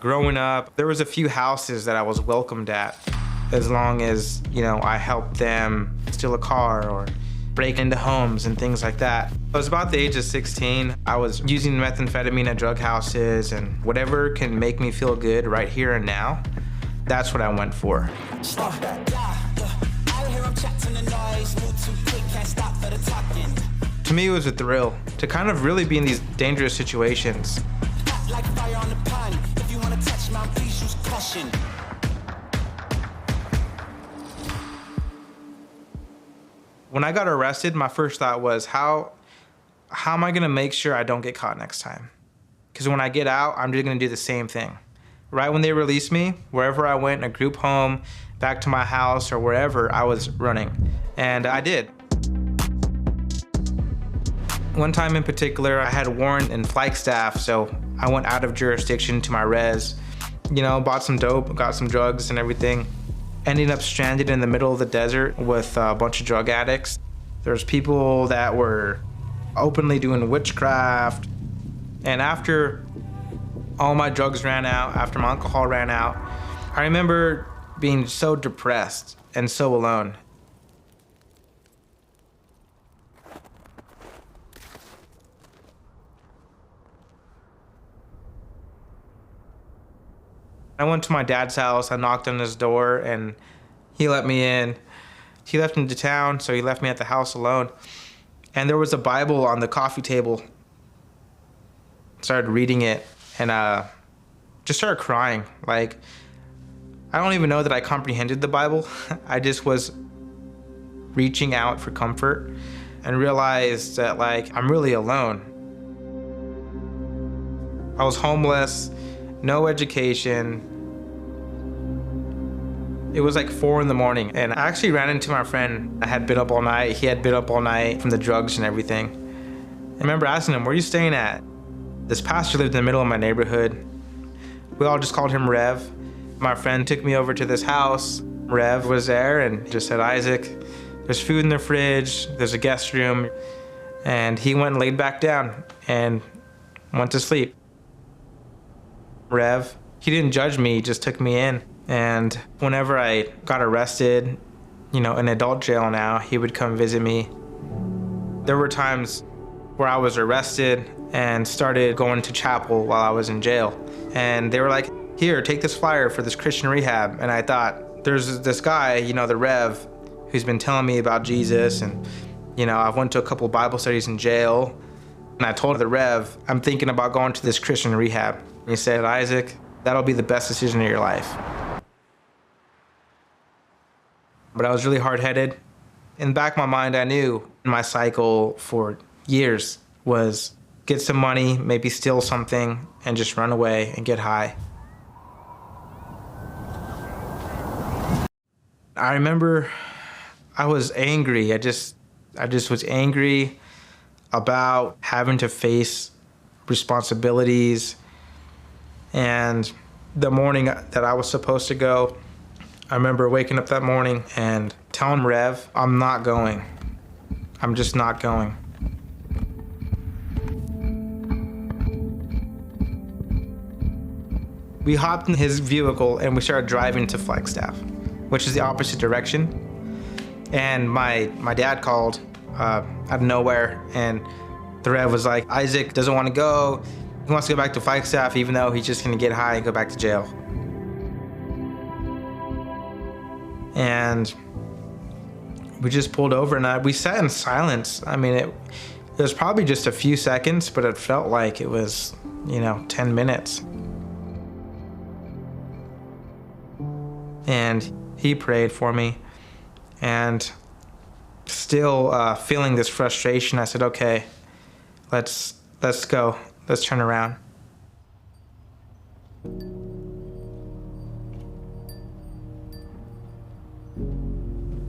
Growing up, there was a few houses that I was welcomed at as long as, I helped them steal a car or break into homes and things like that. I was about the age of 16. I was using methamphetamine at drug houses and whatever can make me feel good right here and now, that's what I went for. To me, it was a thrill to kind of really be in these dangerous situations. When I got arrested, my first thought was, how am I gonna make sure I don't get caught next time? Because when I get out, I'm just gonna do the same thing. Right when they released me, wherever I went, in a group home, back to my house, or wherever, I was running. And I did. One time in particular, I had a warrant in Flagstaff, so I went out of jurisdiction to my res. Bought some dope, got some drugs and everything. Ended up stranded in the middle of the desert with a bunch of drug addicts. There's people that were openly doing witchcraft. And after all my drugs ran out, after my alcohol ran out, I remember being so depressed and so alone. I went to my dad's house, I knocked on his door, and he let me in. He left me to town, so he left me at the house alone. And there was a Bible on the coffee table. Started reading it, and just started crying. I don't even know that I comprehended the Bible. I just was reaching out for comfort and realized that, I'm really alone. I was homeless, no education. It was 4 in the morning, and I actually ran into my friend. I had been up all night. He had been up all night from the drugs and everything. I remember asking him, "Where are you staying at?" This pastor lived in the middle of my neighborhood. We all just called him Rev. My friend took me over to this house. Rev was there and just said, "Isaac, there's food in the fridge, there's a guest room." And he went and laid back down and went to sleep. Rev, he didn't judge me, he just took me in. And whenever I got arrested, in adult jail now, he would come visit me. There were times where I was arrested and started going to chapel while I was in jail. And they were like, "Here, take this flyer for this Christian rehab." And I thought, there's this guy, the Rev, who's been telling me about Jesus. And, I went to a couple Bible studies in jail. And I told the Rev, "I'm thinking about going to this Christian rehab." And he said, "Isaac, that'll be the best decision of your life." But I was really hard-headed. In the back of my mind, I knew my cycle for years was get some money, maybe steal something, and just run away and get high. I remember I was angry. I just was angry about having to face responsibilities. And the morning that I was supposed to go, I remember waking up that morning and telling Rev, "I'm not going. I'm just not going." We hopped in his vehicle and we started driving to Flagstaff, which is the opposite direction. And my dad called out of nowhere, and the Rev was like, "Isaac doesn't want to go. He wants to go back to Flagstaff even though he's just gonna get high and go back to jail." And we just pulled over and we sat in silence. I mean, it was probably just a few seconds, but it felt like it was, 10 minutes. And he prayed for me, and still feeling this frustration, I said, "Okay, let's go. Let's turn around."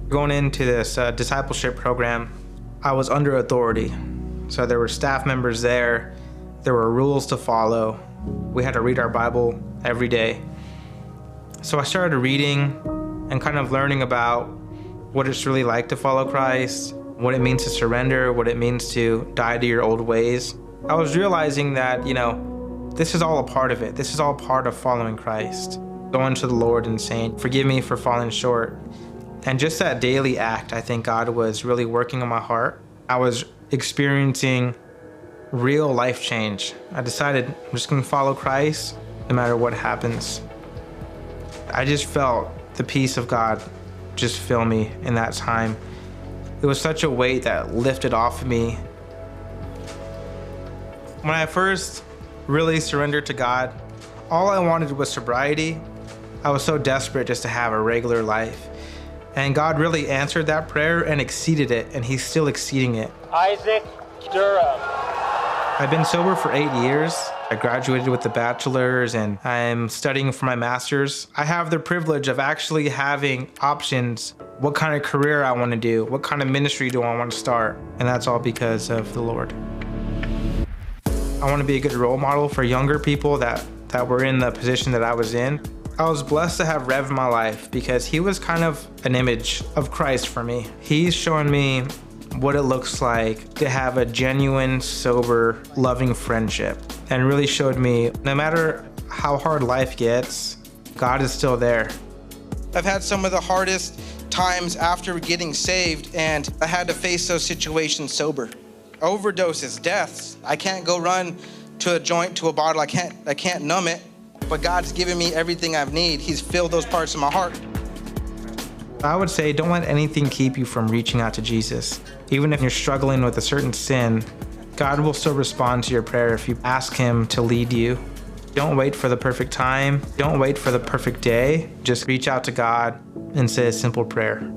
Going into this discipleship program, I was under authority. So there were staff members there. There were rules to follow. We had to read our Bible every day. So I started reading and kind of learning about what it's really like to follow Christ, what it means to surrender, what it means to die to your old ways. I was realizing that, This is all a part of it. This is all part of following Christ. Going to the Lord and saying, forgive me for falling short. And just that daily act, I think God was really working on my heart. I was experiencing real life change. I decided I'm just going to follow Christ no matter what happens. I just felt the peace of God just fill me in that time. It was such a weight that lifted off of me. When I first really surrendered to God, all I wanted was sobriety. I was so desperate just to have a regular life. And God really answered that prayer and exceeded it, and he's still exceeding it. Isaac Durham. I've been sober for 8 years. I graduated with a bachelor's and I'm studying for my master's. I have the privilege of actually having options. What kind of career I want to do, what kind of ministry do I want to start? And that's all because of the Lord. I want to be a good role model for younger people that were in the position that I was in. I was blessed to have Rev in my life because he was kind of an image of Christ for me. He's shown me what it looks like to have a genuine, sober, loving friendship, and really showed me no matter how hard life gets, God is still there. I've had some of the hardest times after getting saved, and I had to face those situations sober. Overdoses, deaths. I can't go run to a joint, to a bottle. I can't numb it, but God's given me everything I need. He's filled those parts of my heart. I would say don't let anything keep you from reaching out to Jesus. Even if you're struggling with a certain sin, God will still respond to your prayer if you ask him to lead you. Don't wait for the perfect time. Don't wait for the perfect day. Just reach out to God and say a simple prayer.